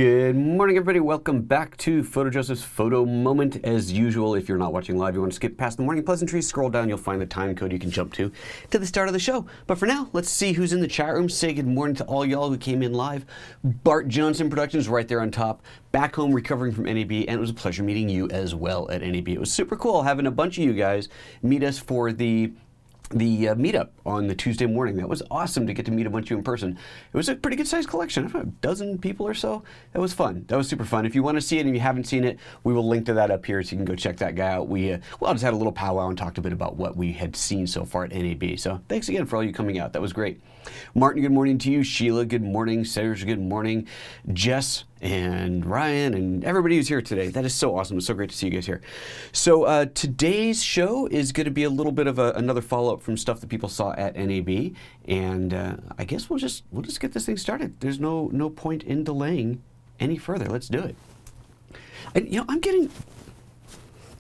Good morning, everybody. Welcome back to PhotoJoseph's Photo Moment. As usual, if you're not watching live, you want to skip past the morning pleasantries, scroll down, you'll find the time code you can jump to the start of the show. But for now, let's see who's in the chat room. Say good morning to all y'all who came in live. Bart Johnson Productions right there on top. Back home recovering from NAB, and it was a pleasure meeting you as well at NAB. It was super cool having a bunch of you guys meet us for the meetup on the Tuesday morning. That was awesome to get to meet a bunch of you in person. It was a pretty good sized collection, I don't know, a dozen people or so. That was fun. That was super fun. If you want to see it and you haven't seen it, we will link to that up here so you can go check that guy out. We just had a little powwow and talked a bit about what we had seen so far at NAB. So thanks again for all you coming out. That was great. Martin, good morning to you. Sheila, good morning. Serge, good morning. Jess and Ryan and everybody who's here today. That is so awesome. It's so great to see you guys here. So today's show is going to be a little bit of another follow-up from stuff that people saw at NAB, and I guess we'll just get this thing started. There's no point in delaying any further. Let's do it. And,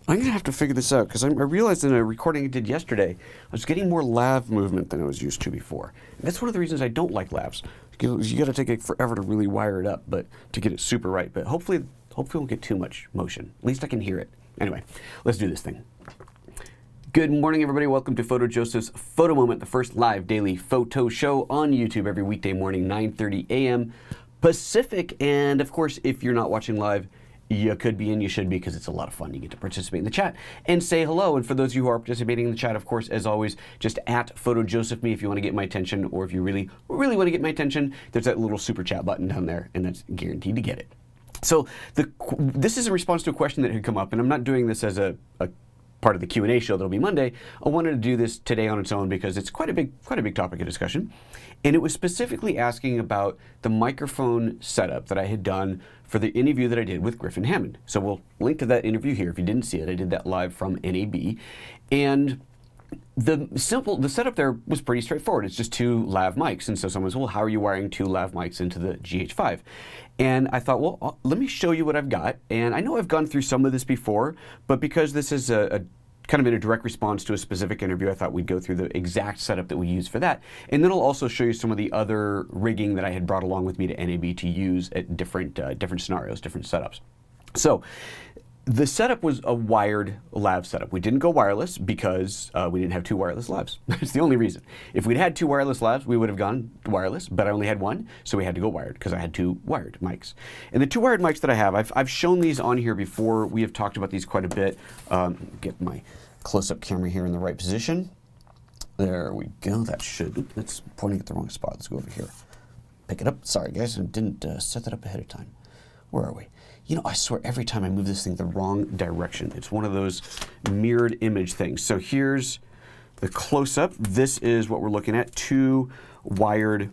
I'm going to have to figure this out because I realized in a recording I did yesterday, I was getting more lav movement than I was used to before. And that's one of the reasons I don't like lavs. You got to take it forever to really wire it up, but to get it super right. But hopefully we won't get too much motion. At least I can hear it. Anyway, let's do this thing. Good morning, everybody. Welcome to PhotoJoseph's Photo Moment, the first live daily photo show on YouTube every weekday morning, 9:30 a.m. Pacific. And of course, if you're not watching live, you could be and you should be, because it's a lot of fun. You get to participate in the chat and say hello. And for those of you who are participating in the chat, of course, as always, just at PhotoJoseph me if you want to get my attention, or if you really want to get my attention, there's that little super chat button down there, and that's guaranteed to get it. So this is a response to a question that had come up, and I'm not doing this as a part of the Q&A show that'll be Monday. I wanted to do this today on its own because it's quite a big topic of discussion. And it was specifically asking about the microphone setup that I had done for the interview that I did with Griffin Hammond. So we'll link to that interview here if you didn't see it. I did that live from NAB. And the setup there was pretty straightforward. It's just two lav mics. And so someone said, well, how are you wiring two lav mics into the GH5? And I thought, well, let me show you what I've got. And I know I've gone through some of this before, but because this is a kind of in a direct response to a specific interview, I thought we'd go through the exact setup that we use for that. And then I'll also show you some of the other rigging that I had brought along with me to NAB to use at different scenarios, different setups. So the setup was a wired lav setup. We didn't go wireless because we didn't have two wireless lavs. That's the only reason. If we'd had two wireless lavs, we would have gone wireless, but I only had one, so we had to go wired because I had two wired mics. And the two wired mics that I have, I've shown these on here before. We have talked about these quite a bit. Get my close-up camera here in the right position. There we go. That's pointing at the wrong spot. Let's go over here. Pick it up. Sorry, guys, I didn't set that up ahead of time. Where are we? I swear every time I move this thing the wrong direction. It's one of those mirrored image things. So here's the close-up. This is what we're looking at, two wired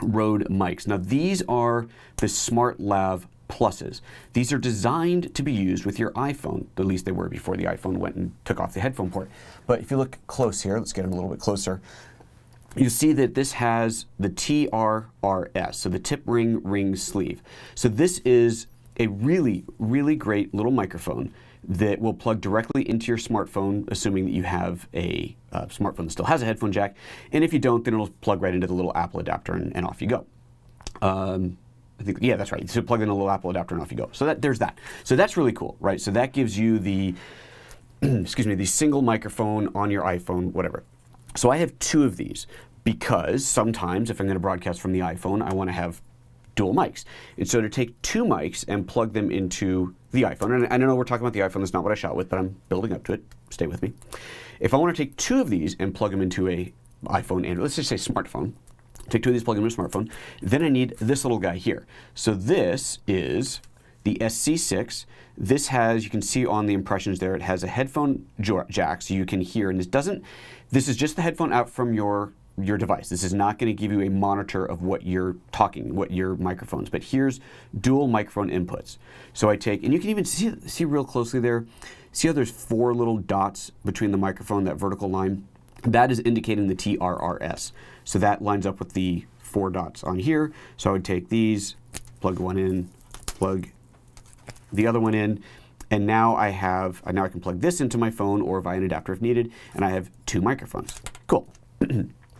Rode mics. Now these are the Smart Lav Pluses. These are designed to be used with your iPhone. At least they were before the iPhone went and took off the headphone port. But if you look close here, let's get it a little bit closer. You see that this has the TRRS, so the tip ring sleeve. So this is a really great little microphone that will plug directly into your smartphone, assuming that you have a smartphone that still has a headphone jack. And if you don't, then it'll plug right into the little Apple adapter and off you go. I think, yeah, that's right. So plug in a little Apple adapter and off you go. So there's that. So that's really cool, right? So that gives you the, the single microphone on your iPhone, whatever. So I have two of these because sometimes if I'm going to broadcast from the iPhone, I want to have dual mics. And so to take two mics and plug them into the iPhone, and I know we're talking about the iPhone, that's not what I shot with, but I'm building up to it. Stay with me. If I want to take two of these and plug them into a iPhone, and let's just say smartphone, take two of these, plug them into a smartphone, then I need this little guy here. So this is the SC6. This has, you can see on the impressions there, it has a headphone jack so you can hear, and this is just the headphone out from your device. This is not going to give you a monitor of what you're talking, what your microphones, but here's dual microphone inputs. So I take, and you can even see real closely there, see how there's four little dots between the microphone, that vertical line? That is indicating the TRRS. So that lines up with the four dots on here. So I would take these, plug one in, plug the other one in, and now I can plug this into my phone or via an adapter if needed, and I have two microphones. Cool.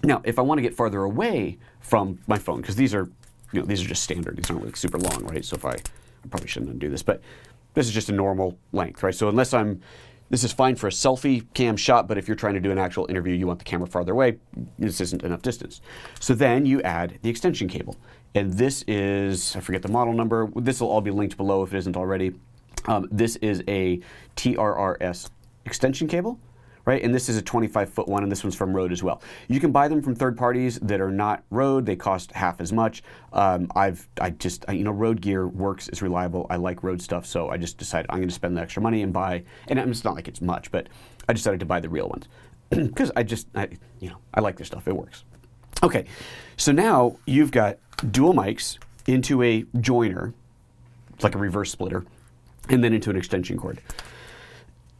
Now, if I want to get farther away from my phone, because these are these are just standard. These aren't like super long, right? So I probably shouldn't undo this, but this is just a normal length, right? So this is fine for a selfie cam shot, but if you're trying to do an actual interview, you want the camera farther away, this isn't enough distance. So then you add the extension cable. And this is, I forget the model number, this will all be linked below if it isn't already. This is a TRRS extension cable, right? And this is a 25-foot one, and this one's from Rode as well. You can buy them from third parties that are not Rode. They cost half as much. Rode gear works, is reliable. I like Rode stuff, so I just decided I'm going to spend the extra money and buy, and it's not like it's much, but I decided to buy the real ones because I like their stuff. It works. Okay, so now you've got dual mics into a joiner, like a reverse splitter, and then into an extension cord.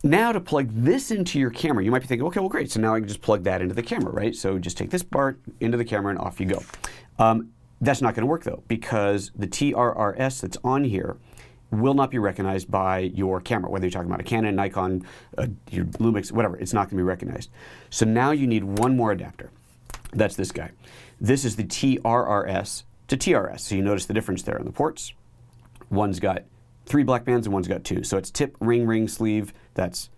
Now to plug this into your camera, you might be thinking, okay, well great, so now I can just plug that into the camera, right? So just take this part into the camera and off you go. That's not gonna work though, because the TRRS that's on here will not be recognized by your camera, whether you're talking about a Canon, Nikon, your Lumix, whatever, it's not gonna be recognized. So now you need one more adapter. That's this guy. This is the TRRS to TRS. So you notice the difference there on the ports. One's got 3 black bands and one's got 2. So it's tip, ring, sleeve. That's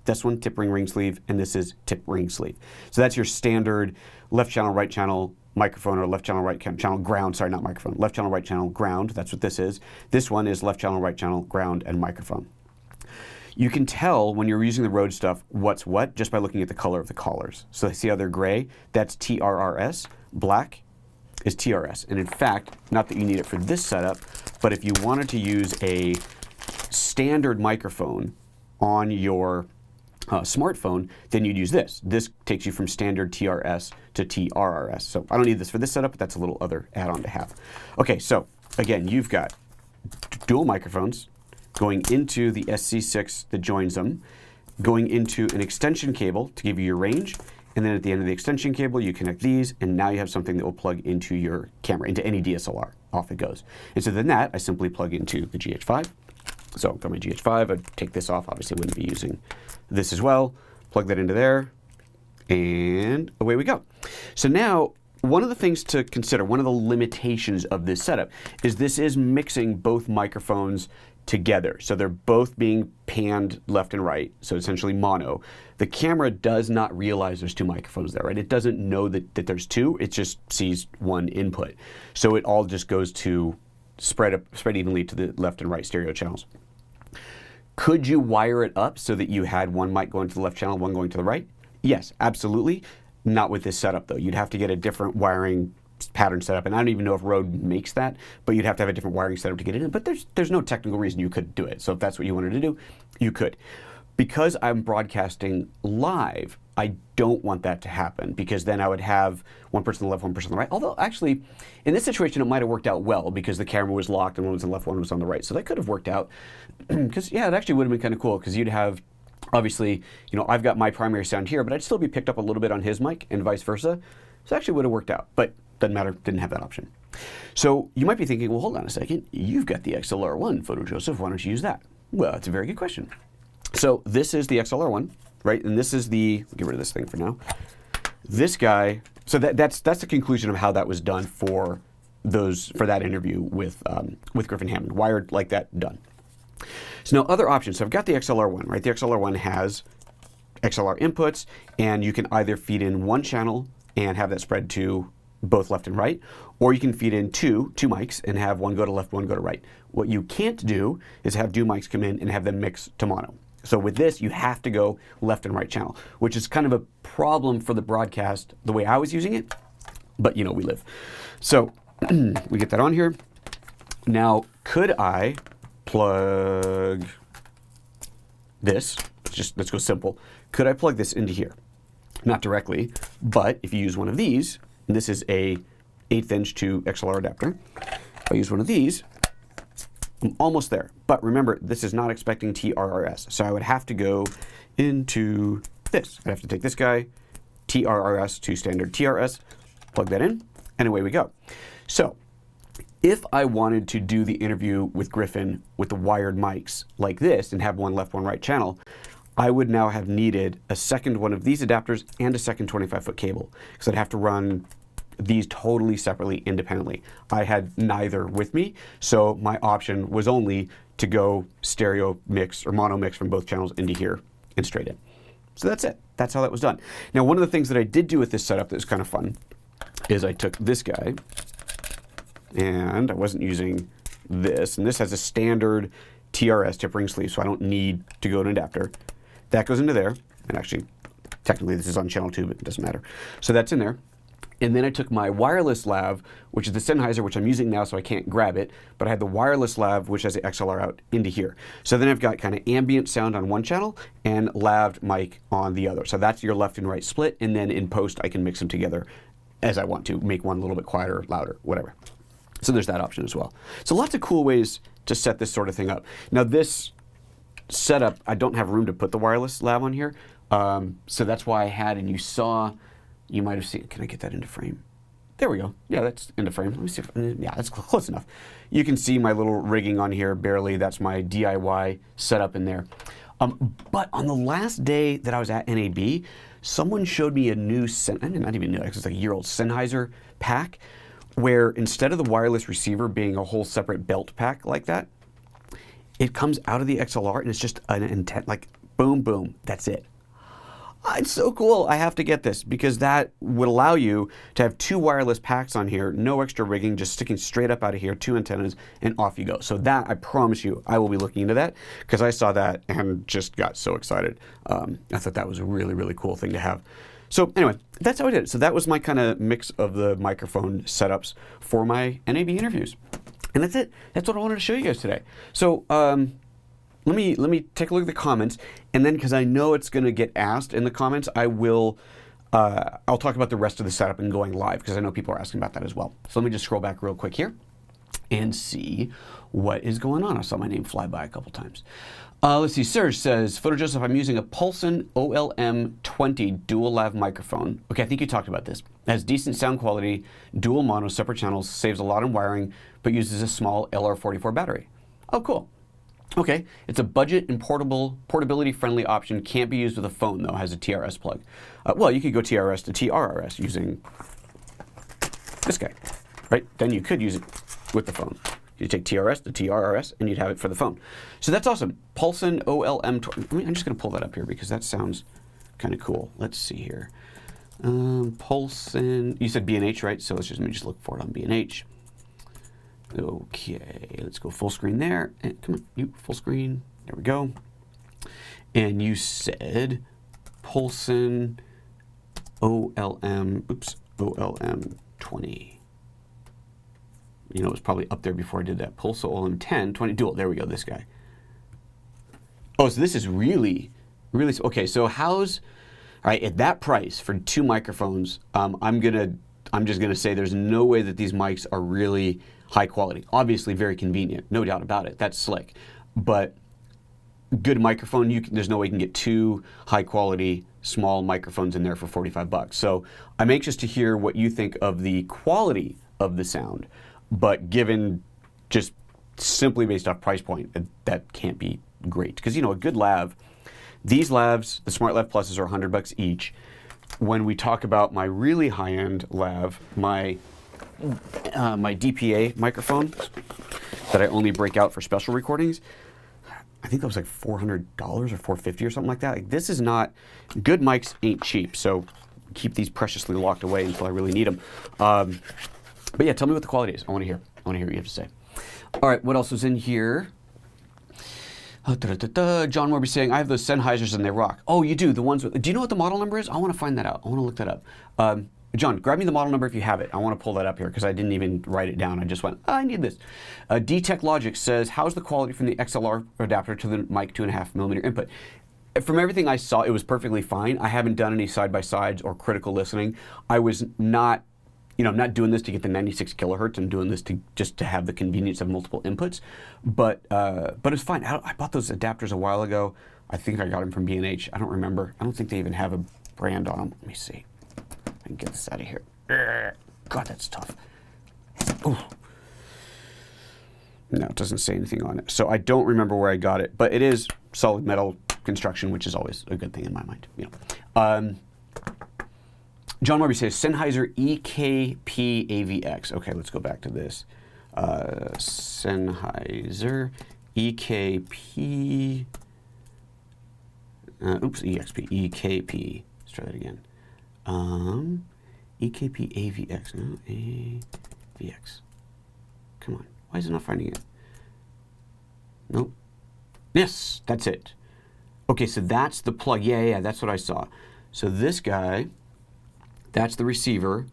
this one, tip, ring, sleeve, and this is tip, ring, sleeve. So that's your standard left channel, right channel microphone, or left channel, right channel ground. Sorry, not microphone. Left channel, right channel ground. That's what this is. This one is left channel, right channel ground, and microphone. You can tell when you're using the Rode stuff what's what just by looking at the color of the collars. So see how they're gray? That's TRRS. Black is TRS. And in fact, not that you need it for this setup, but if you wanted to use a standard microphone on your smartphone, then you'd use this. This takes you from standard TRS to TRRS. So I don't need this for this setup, but that's a little other add-on to have. Okay, so again, you've got dual microphones going into the SC6 that joins them, going into an extension cable to give you your range, and then at the end of the extension cable, you connect these, and now you have something that will plug into your camera, into any DSLR. Off it goes. And so then that, I simply plug into the GH5. So for my GH5, I'd take this off. Obviously, I wouldn't be using this as well. Plug that into there, and away we go. So now, one of the things to consider, one of the limitations of this setup, is this is mixing both microphones together. So they're both being panned left and right, so essentially mono. The camera does not realize there's 2 microphones there, right? It doesn't know that there's 2, it just sees one input. So it all just goes to spread evenly to the left and right stereo channels. Could you wire it up so that you had one mic going to the left channel, one going to the right? Yes, absolutely. Not with this setup though. You'd have to get a different wiring pattern setup, and I don't even know if Rode makes that, but you'd have to have a different wiring setup to get it in. But there's no technical reason you couldn't do it. So if that's what you wanted to do, you could. Because I'm broadcasting live, I don't want that to happen, because then I would have one person on the left, one person on the right. Although actually, in this situation, it might have worked out well because the camera was locked and one was on the left, one was on the right. So that could have worked out. Because yeah, it actually would have been kind of cool, because you'd have, obviously, I've got my primary sound here, but I'd still be picked up a little bit on his mic and vice versa. So it actually would have worked out, but doesn't matter, didn't have that option. So you might be thinking, well, hold on a second, you've got the XLR1, PhotoJoseph, why don't you use that? Well, that's a very good question. So this is the XLR1, right? And this is the, get rid of this thing for now. This guy, so that's the conclusion of how that was done for that interview with Griffin Hammond, wired like that, done. So now other options. So I've got the XLR1, right? The XLR1 has XLR inputs, and you can either feed in one channel and have that spread to both left and right, or you can feed in two mics and have one go to left, one go to right. What you can't do is have two mics come in and have them mix to mono. So with this, you have to go left and right channel, which is kind of a problem for the broadcast the way I was using it, but we live. So we get that on here. Now, could I plug this? Let's go simple. Could I plug this into here? Not directly, but if you use one of these, and this is a 1/8 inch to XLR adapter. If I use one of these, I'm almost there. But remember, this is not expecting TRRS. So I would have to go into this. I'd have to take this guy, TRRS to standard TRS, plug that in, and away we go. So if I wanted to do the interview with Griffin with the wired mics like this and have one left, one right channel, I would now have needed a second one of these adapters and a second 25-foot cable, because I'd have to run these totally separately, independently. I had neither with me, so my option was only to go stereo mix or mono mix from both channels into here and straight in. So that's it. That's how that was done. Now, one of the things that I did do with this setup that was kind of fun is I took this guy, and I wasn't using this, and this has a standard TRS tip ring sleeve, so I don't need to go to an adapter. That goes into there, and actually, technically this is on channel 2, but it doesn't matter. So that's in there. And then I took my wireless lav, which is the Sennheiser, which I'm using now, so I can't grab it, but I had the wireless lav, which has the XLR out into here. So then I've got kind of ambient sound on one channel and laved mic on the other. So that's your left and right split, and then in post I can mix them together as I want to, make one a little bit quieter, louder, whatever. So there's that option as well. So lots of cool ways to set this sort of thing up. Now this setup, I don't have room to put the wireless lav on here, so that's why I had, and you saw, you might have seen, can I get that into frame? There we go. Yeah, that's into frame. Let me see if, yeah, that's close enough. You can see my little rigging on here, barely. That's my DIY setup in there. But on the last day that I was at NAB, someone showed me a new, not even new, it's like a year-old Sennheiser pack, where instead of the wireless receiver being a whole separate belt pack like that, it comes out of the XLR and it's just an intent, like boom, boom, that's it. It's so cool. I have to get this because that would allow you to have 2 wireless packs on here, no extra rigging, just sticking straight up out of here, 2 antennas, and off you go. So that, I promise you, I will be looking into that because I saw that and just got so excited. I thought that was a really, really cool thing to have. So anyway, that's how I did it. So that was my kind of mix of the microphone setups for my NAB interviews. And that's it. That's what I wanted to show you guys today. So let me take a look at the comments, and then because I know it's going to get asked in the comments, I'll talk about the rest of the setup and going live because I know people are asking about that as well. So let me just scroll back real quick here and see what is going on. I saw my name fly by a couple times. Let's see. Serge says, Photo Joseph, I'm using a Pulson OLM20 dual lav microphone. Okay, I think you talked about this. It has decent sound quality, dual mono, separate channels, saves a lot in wiring, but uses a small LR44 battery. Oh, cool. Okay, it's a budget and portability-friendly option. Can't be used with a phone, though. It has a TRS plug. Well, you could go TRS to TRRS using this guy, right? Then you could use it with the phone. You take TRS to TRRS, and you'd have it for the phone. So that's awesome. Pulson OLM20. I'm just going to pull that up here because that sounds kind of cool. Let's see here. Pulson. You said B&H, right? So let me just look for it on B&H. Okay, let's go full screen there. And come on, you full screen. There we go. And you said Pulson OLM20. You know, it was probably up there before I did that. Pulson OLM10, 20 dual. There we go, this guy. Oh, so this is really, really, okay, so how's, all right, at that price for 2 microphones, I'm just gonna say there's no way that these mics are really high quality. Obviously very convenient, no doubt about it. That's slick. But good microphone, there's no way you can get 2 high quality small microphones in there for 45 bucks. So I'm anxious to hear what you think of the quality of the sound, but given just simply based off price point, that can't be great. Because you know, a good lav, these lavs, the SmartLav Pluses are 100 bucks each. When we talk about my really high-end lav, my DPA microphone that I only break out for special recordings, I think that was like $400 or $450 or something like that. Like, this is not, good mics ain't cheap, so keep these preciously locked away until I really need them. But yeah, tell me what the quality is. I want to hear what you have to say. All right, what else was in here? John Morby saying, I have those Sennheisers and they rock. Oh, you do? The ones with, do you know what the model number is? I want to find that out. I want to look that up. John, grab me the model number if you have it. I want to pull that up here because I didn't even write it down. I just went, I need this. D-Tech Logic says, how's the quality from the XLR adapter to the mic 2.5mm input? From everything I saw, it was perfectly fine. I haven't done any side-by-sides or critical listening. I was not, I'm not doing this to get the 96 kilohertz. I'm doing this just to have the convenience of multiple inputs. But it's fine. I bought those adapters a while ago. I think I got them from B&H. I don't remember. I don't think they even have a brand on them. Let me see. I can get this out of here. God, that's tough. Ooh. No, it doesn't say anything on it. So I don't remember where I got it, but it is solid metal construction, which is always a good thing in my mind. John Morby says Sennheiser EKP AVX. Okay, let's go back to this. Sennheiser EKP. EXP. EKP. Let's try that again. EKP AVX. No, AVX. Come on. Why is it not finding it? Nope. Yes, that's it. Okay, so that's the plug. Yeah, that's what I saw. So this guy, that's the receiver.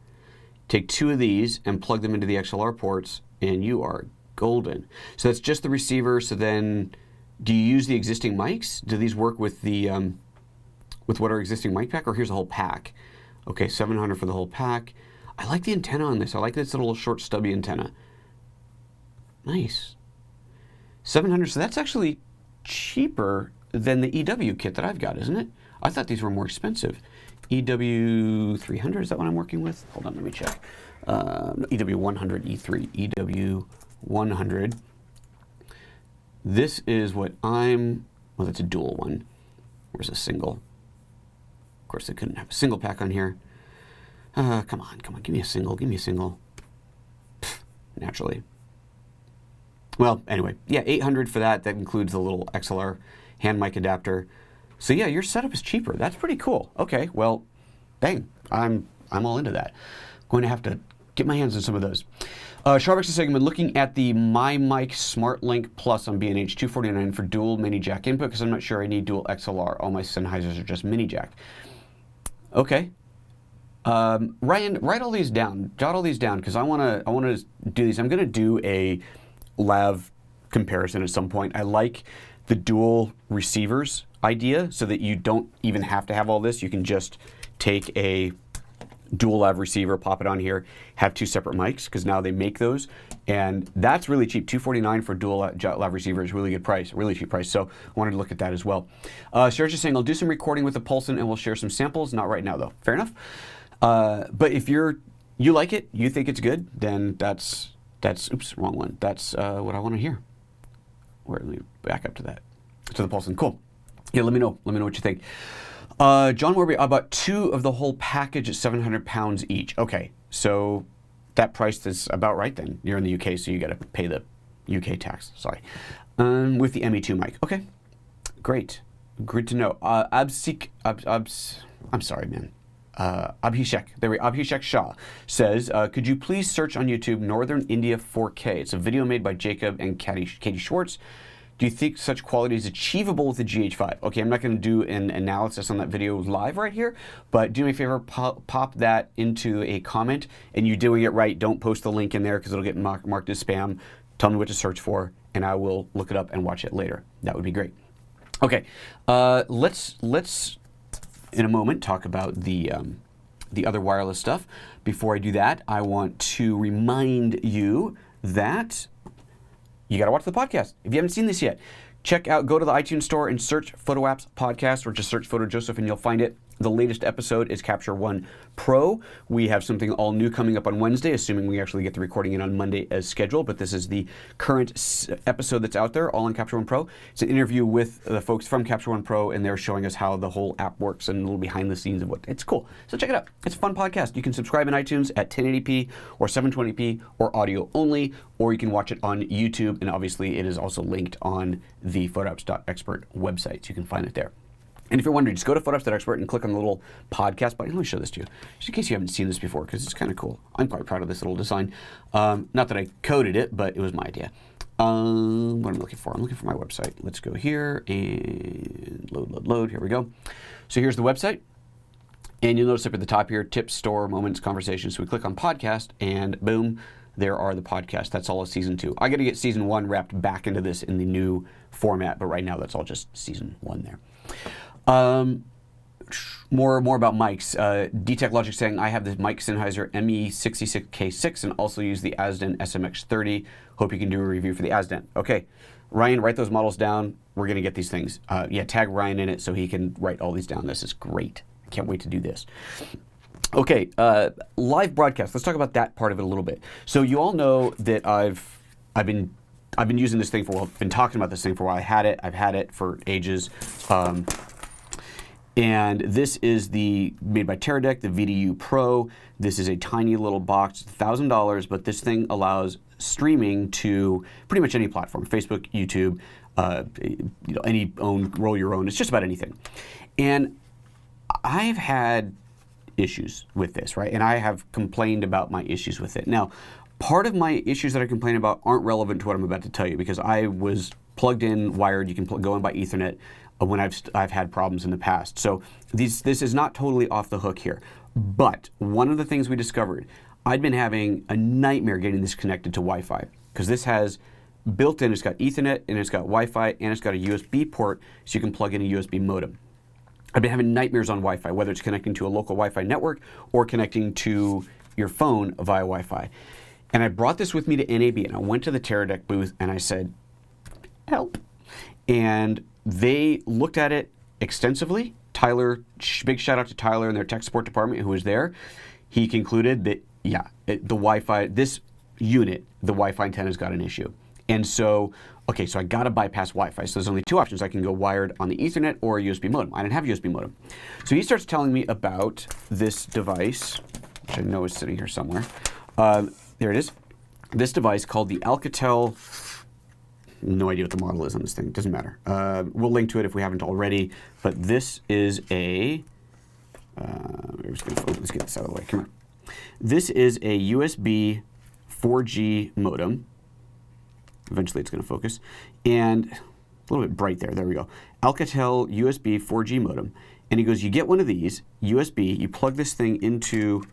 Take 2 of these and plug them into the XLR ports, and you are golden. So that's just the receiver. So then, do you use the existing mics? Do these work with the with what our existing mic pack, or here's a whole pack? Okay, $700 for the whole pack. I like the antenna on this. I like this little short stubby antenna. Nice. $700. So that's actually cheaper than the EW kit that I've got, isn't it? I thought these were more expensive. EW 300, is that what I'm working with? Hold on, let me check. EW 100 E3, EW 100. This is what well, that's a dual one. Where's a single? Of course, they couldn't have a single pack on here. Come on, give me a single, Pfft, naturally. Well, anyway, yeah, $800 for that. That includes the little XLR hand mic adapter. So yeah, your setup is cheaper. That's pretty cool. Okay, well, dang, I'm all into that. Going to have to get my hands on some of those. Sharbex is saying, I'm looking at the MyMic SmartLink Plus on B&H $249 for dual mini jack input because I'm not sure I need dual XLR. All my Sennheisers are just mini jack. Okay. Ryan, write all these down. Jot all these down because I want to do these. I'm going to do a lav comparison at some point. I like the dual receivers idea so that you don't even have to have all this. You can just take a dual lav receiver, pop it on here, have 2 separate mics because now they make those, and that's really cheap. $249 for dual lav receiver is really good price, really cheap price. So I wanted to look at that as well. Serge is saying I'll do some recording with the Pulson and we'll share some samples. Not right now though. Fair enough. But if you like it, you think it's good, then that's oops, wrong one. That's what I want to hear. Let me back up to that. To the Pulson. Cool. Yeah, let me know. Let me know what you think. John Morby, I bought 2 of the whole package at £700 each. Okay, so that price is about right then. You're in the UK, so you got to pay the UK tax. Sorry. With the ME2 mic. Okay, great. Good to know. I'm sorry, man. Abhishek, Abhishek Shah says, could you please search on YouTube Northern India 4K? It's a video made by Jacob and Katie Schwartz. Do you think such quality is achievable with the GH5? Okay, I'm not going to do an analysis on that video live right here, but do me a favor, pop that into a comment, and you're doing it right. Don't post the link in there because it'll get marked as spam. Tell me what to search for, and I will look it up and watch it later. That would be great. Okay, let's in a moment talk about the other wireless stuff. Before I do that, I want to remind you that you got to watch the podcast. If you haven't seen this yet, go to the iTunes store and search Photo Apps Podcast, or just search Photo Joseph and you'll find it. The latest episode is Capture One Pro. We have something all new coming up on Wednesday, assuming we actually get the recording in on Monday as scheduled, but this is the current episode that's out there, all on Capture One Pro. It's an interview with the folks from Capture One Pro, and they're showing us how the whole app works and a little behind the scenes of what. It's cool. So check it out. It's a fun podcast. You can subscribe in iTunes at 1080p or 720p or audio only, or you can watch it on YouTube, and obviously it is also linked on the photoapps.expert website, so you can find it there. And if you're wondering, just go to photoapps.expert and click on the little podcast button. Let me show this to you, just in case you haven't seen this before, because it's kind of cool. I'm quite proud of this little design. Not that I coded it, but it was my idea. What am I looking for? I'm looking for my website. Let's go here and load. Here we go. So here's the website. And you'll notice up at the top here, tips, store, moments, conversations. So we click on podcast, and boom, there are the podcasts. That's all of season 2. I got to get season 1 wrapped back into this in the new format, but right now that's all just season 1 there. More about mics. DTech Logic saying, I have the mic Sennheiser ME66K6 and also use the Azden SMX30. Hope you can do a review for the Azden. Okay, Ryan, write those models down. We're going to get these things. Tag Ryan in it so he can write all these down. This is great. I can't wait to do this. Okay, live broadcast. Let's talk about that part of it a little bit. So you all know that I've been using this thing for a while. I've been talking about this thing for a while. I've had it for ages. And this is made by Teradek, the VDU Pro. This is a tiny little box, $1,000, but this thing allows streaming to pretty much any platform, Facebook, YouTube, any roll your own. It's just about anything. And I've had issues with this, right? And I have complained about my issues with it. Now, part of my issues that I complain about aren't relevant to what I'm about to tell you, because I was plugged in, wired. You can go in by Ethernet when I've had problems in the past. So this is not totally off the hook here. But one of the things we discovered, I'd been having a nightmare getting this connected to Wi-Fi, because this has built in, it's got Ethernet and it's got Wi-Fi and it's got a USB port, so you can plug in a USB modem. I've been having nightmares on Wi-Fi, whether it's connecting to a local Wi-Fi network or connecting to your phone via Wi-Fi. And I brought this with me to NAB, and I went to the Teradek booth and I said, help. And they looked at it extensively. Tyler, big shout out to Tyler and their tech support department who was there. He concluded that, yeah, the Wi-Fi, this unit, the Wi-Fi antenna's got an issue. And so, okay, so I got to bypass Wi-Fi. So there's only two options. I can go wired on the Ethernet or a USB modem. I didn't have a USB modem. So he starts telling me about this device, which I know is sitting here somewhere. There it is. This device called the Alcatel. No idea what the model is on this thing. Doesn't matter. We'll link to it if we haven't already. But this is a. Let's get this out of the way. Come here. This is a USB 4G modem. Eventually it's going to focus. And a little bit bright there. There we go. Alcatel USB 4G modem. And he goes, you get one of these, USB, you plug this thing into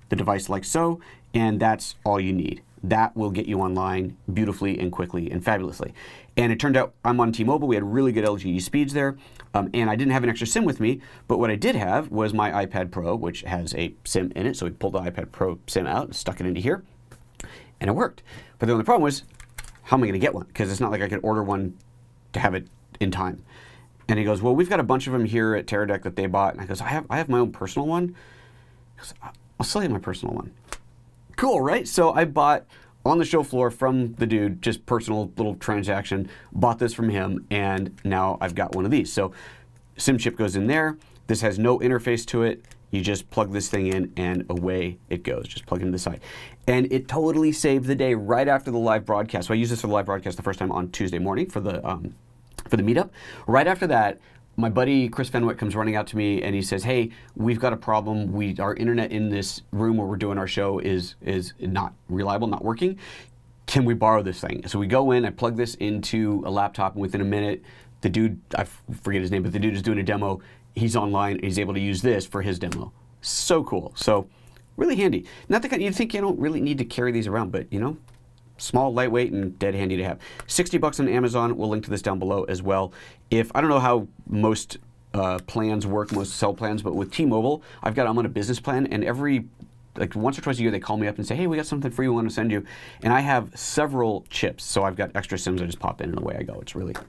the device like so, and that's all you need. That will get you online beautifully and quickly and fabulously. And it turned out I'm on T-Mobile. We had really good LTE speeds there. And I didn't have an extra SIM with me, but what I did have was my iPad Pro, which has a SIM in it. So we pulled the iPad Pro SIM out and stuck it into here, and it worked. But the only problem was, how am I going to get one? Because it's not like I could order one to have it in time. And he goes, well, we've got a bunch of them here at Teradek that they bought. And I goes, I have my own personal one. He goes, I'll sell you my personal one. Cool, right? So I bought on the show floor from the dude, just personal little transaction, bought this from him, and now I've got one of these. So SIM chip goes in there. This has no interface to it. You just plug this thing in and away it goes. Just plug it into the side. And it totally saved the day right after the live broadcast. So I used this for the live broadcast the first time on Tuesday morning for the meetup. Right after that, my buddy Chris Fenwick comes running out to me and he says, hey, we've got a problem. Our internet in this room where we're doing our show is not reliable, not working. Can we borrow this thing? So we go in, I plug this into a laptop, and within a minute, the dude, I forget his name, but the dude is doing a demo. He's online, and he's able to use this for his demo. So cool. So really handy. Not the kind, you'd think you don't really need to carry these around, but small, lightweight, and dead handy to have. $60 on Amazon. We'll link to this down below as well. I don't know how most plans work, most cell plans, but with T-Mobile, I'm on a business plan, and once or twice a year they call me up and say, hey, we got something for you, we want to send you. And I have several chips, so I've got extra SIMs I just pop in and away I go.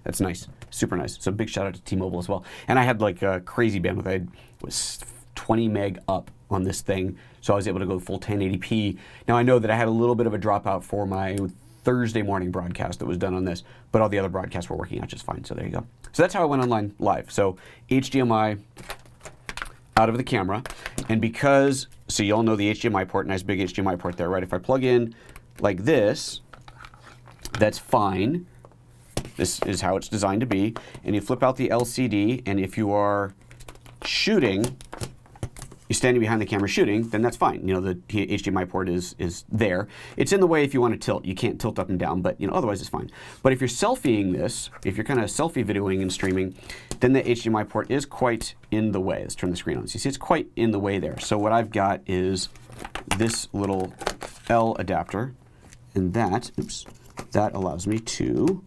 That's nice, super nice. So big shout out to T-Mobile as well. And I had a crazy bandwidth. I was 20 meg up on this thing, so I was able to go full 1080p. Now I know that I had a little bit of a dropout for my Thursday morning broadcast that was done on this, but all the other broadcasts were working out just fine, so there you go. So that's how I went online live. So HDMI out of the camera, and so you all know the HDMI port, nice big HDMI port there, right? If I plug in like this, that's fine. This is how it's designed to be. And you flip out the LCD, and if you are shooting, you're standing behind the camera shooting, then that's fine. The HDMI port is there. It's in the way if you want to tilt. You can't tilt up and down, but otherwise it's fine. But if you're selfieing this, if you're kind of selfie videoing and streaming, then the HDMI port is quite in the way. Let's turn the screen on. So you see it's quite in the way there. So what I've got is this little L adapter, and that allows me to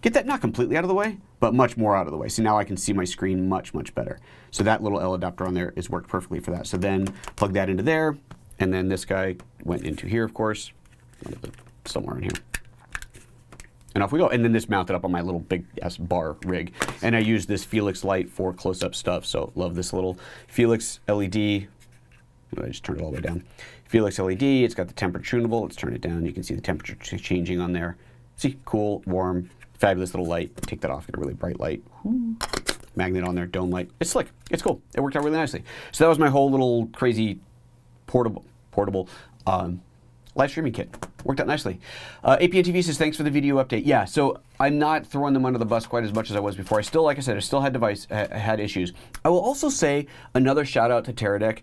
get that not completely out of the way, but much more out of the way. So now I can see my screen much, much better. So that little L adapter on there has worked perfectly for that. So then plug that into there, and then this guy went into here, of course, somewhere in here. And off we go. And then this mounted up on my little big ass bar rig. And I use this Felix light for close-up stuff. So love this little Felix LED. I just turned it all the way down. Felix LED, it's got the temperature tunable. Let's turn it down. You can see the temperature changing on there. See, cool, warm, fabulous little light. Take that off, get a really bright light. magnet on there, dome light. It's slick. It's cool. It worked out really nicely. So that was my whole little crazy portable live streaming kit. Worked out nicely. APN TV says, thanks for the video update. Yeah, so I'm not throwing them under the bus quite as much as I was before. I still, like I said, I still had issues. I will also say another shout out to Teradek.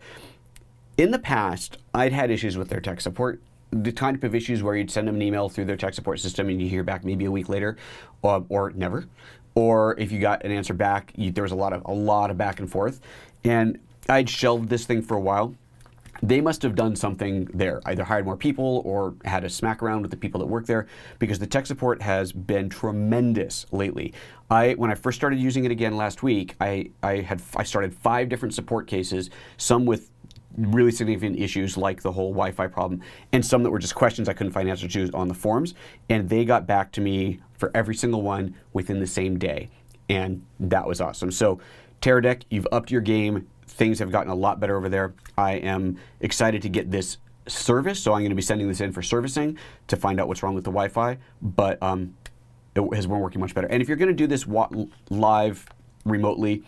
In the past, I'd had issues with their tech support. The kind of issues where you'd send them an email through their tech support system and you hear back maybe a week later, or never. Or if you got an answer back, there was a lot of back and forth. And I'd shelved this thing for a while. They must have done something there, either hired more people or had a smack around with the people that work there, because the tech support has been tremendous lately. When I first started using it again last week, I started 5 different support cases, some with really significant issues like the whole Wi-Fi problem, and some that were just questions I couldn't find answers to on the forums, and they got back to me for every single one within the same day, and that was awesome. So Teradek, you've upped your game. Things have gotten a lot better over there. I am excited to get this service, so I'm going to be sending this in for servicing to find out what's wrong with the Wi-Fi, but it has been working much better. And if you're going to do this live remotely,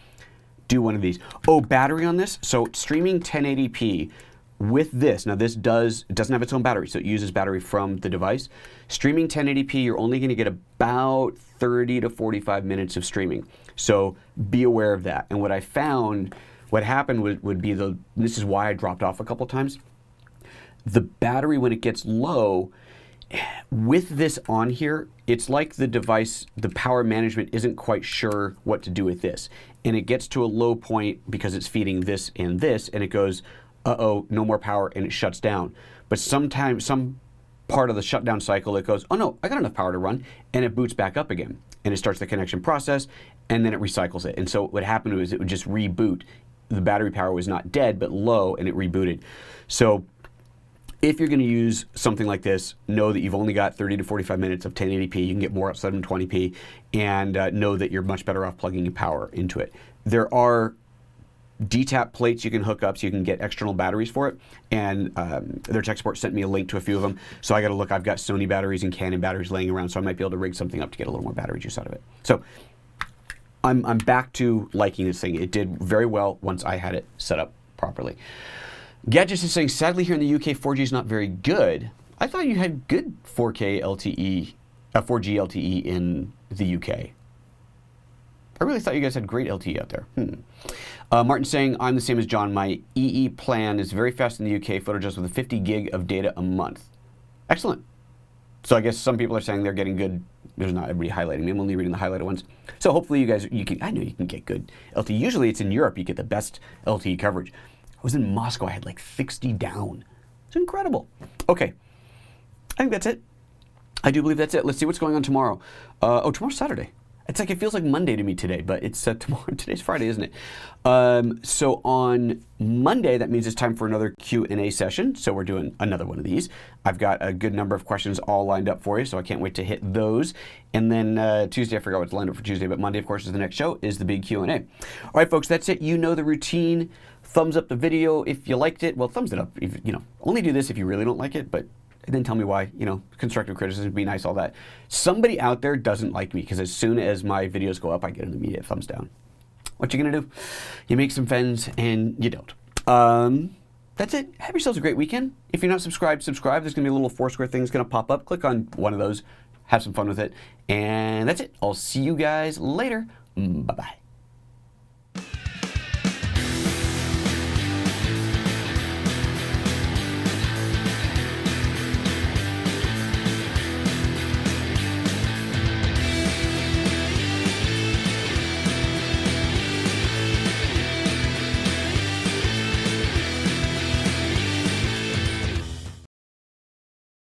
do one of these. Oh, battery on this? So streaming 1080p with this, now it doesn't have its own battery, so it uses battery from the device. Streaming 1080p, you're only going to get about 30 to 45 minutes of streaming. So be aware of that. And what I found, what happened would be this is why I dropped off a couple times. The battery, when it gets low, with this on here, it's like the device, the power management isn't quite sure what to do with this. And it gets to a low point because it's feeding this, and it goes, uh-oh, no more power, and it shuts down. But sometimes, some part of the shutdown cycle, it goes, oh no, I got enough power to run, and it boots back up again. And it starts the connection process, and then it recycles it. And so what happened was it would just reboot. The battery power was not dead, but low, and it rebooted. So if you're going to use something like this, know that you've only got 30 to 45 minutes of 1080p. You can get more at 720p, and know that you're much better off plugging your power into it. There are DTAP plates you can hook up so you can get external batteries for it, and their tech support sent me a link to a few of them. So I got to look. I've got Sony batteries and Canon batteries laying around, so I might be able to rig something up to get a little more battery juice out of it. So I'm back to liking this thing. It did very well once I had it set up properly. Gadgets is saying, sadly here in the UK, 4G is not very good. I thought you had good 4K LTE, 4G LTE in the UK. I really thought you guys had great LTE out there. Martin saying, I'm the same as John. My EE plan is very fast in the UK, PhotoJust with a 50 gig of data a month. Excellent. So I guess some people are saying they're getting good. There's not everybody highlighting me. I'm only reading the highlighted ones. So hopefully you guys, I know you can get good LTE. Usually it's in Europe you get the best LTE coverage. I was in Moscow, I had like 60 down. It's incredible. Okay, I think that's it. I do believe that's it. Let's see what's going on tomorrow. Tomorrow's Saturday. It's like, it feels like Monday to me today, but it's tomorrow. Today's Friday, isn't it? So on Monday, that means it's time for another Q&A session. So we're doing another one of these. I've got a good number of questions all lined up for you, so I can't wait to hit those. And then Tuesday, I forgot what's lined up for Tuesday, but Monday, of course, is the next show, is the big Q&A. All right, folks, that's it. You know the routine. Thumbs up the video if you liked it. Well, thumbs it up. If, only do this if you really don't like it, but then tell me why. Constructive criticism would be nice, all that. Somebody out there doesn't like me, because as soon as my videos go up, I get an immediate thumbs down. What you gonna do? You make some friends and you don't. That's it. Have yourselves a great weekend. If you're not subscribed, subscribe. There's gonna be a little Foursquare thing that's gonna pop up. Click on one of those. Have some fun with it. And that's it. I'll see you guys later. Bye-bye.